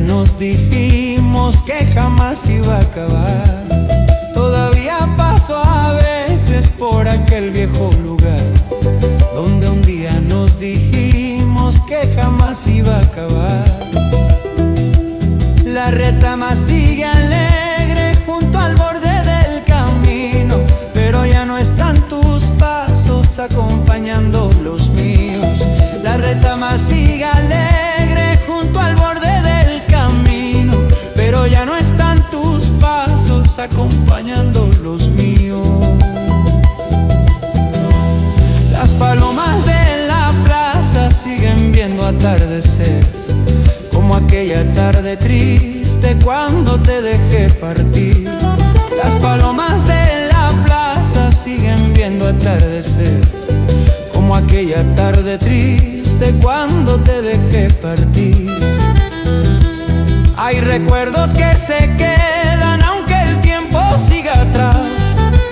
Nos dijimos que jamás iba a acabar. Todavía paso a veces por aquel viejo lugar donde un día nos dijimos que jamás iba a acabar. La retama sigue alegre junto al borde del camino, pero ya no están tus pasos acompañando los míos. La retama sigue alegre junto al borde del camino, pero ya no están tus pasos acompañando los míos. Las palomas de la plaza siguen viendo atardecer, como aquella tarde triste cuando te dejé partir. Las palomas de la plaza siguen viendo atardecer, como aquella tarde triste cuando te dejé partir. Hay recuerdos que se quedan aunque el tiempo siga atrás,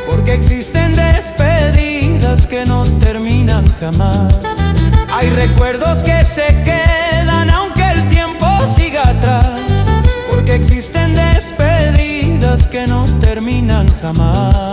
porque existen despedidas que no terminan jamás. Hay recuerdos que se quedan aunque el tiempo siga atrás, porque existen despedidas que no terminan jamás.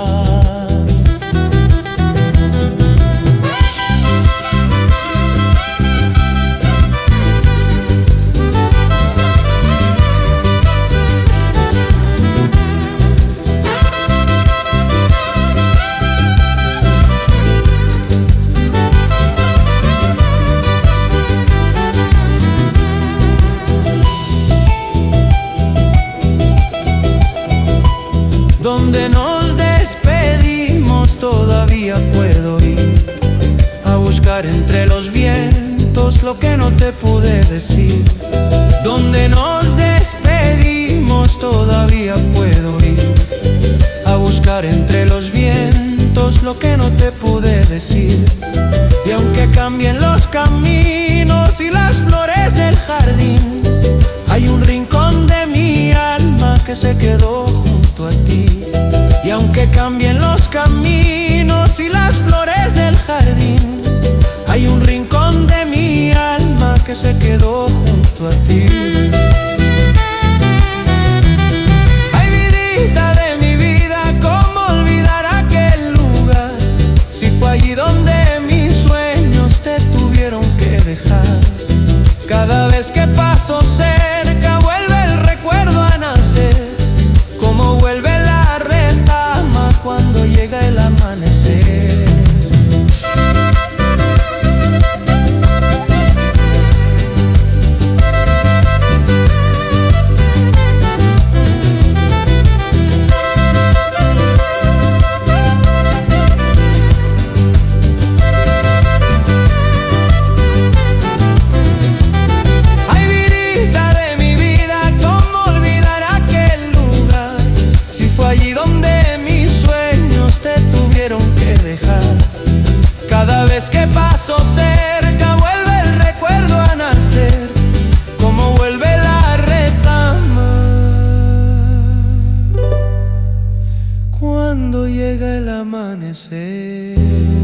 Donde nos despedimos todavía puedo ir a buscar entre los vientos lo que no te pude decir. Donde nos despedimos todavía puedo ir a buscar entre los vientos lo que no te pude decir. Y aunque cambien los caminos y las flores del jardín, hay un rincón de mi alma que se quedó junto a ti. Y aunque cambien los caminos y las flores del jardín, hay un rincón de mi alma que se quedó junto a ti. Ay, vidita de mi vida, ¿cómo olvidar aquel lugar? Si fue allí donde mis sueños te tuvieron que dejar. Cada vez que paso cerca vuelve el recuerdo a nacer, como vuelve la retama cuando llega el amanecer. Cada vez que paso cerca vuelve el recuerdo a nacer, como vuelve la retama cuando llega el amanecer.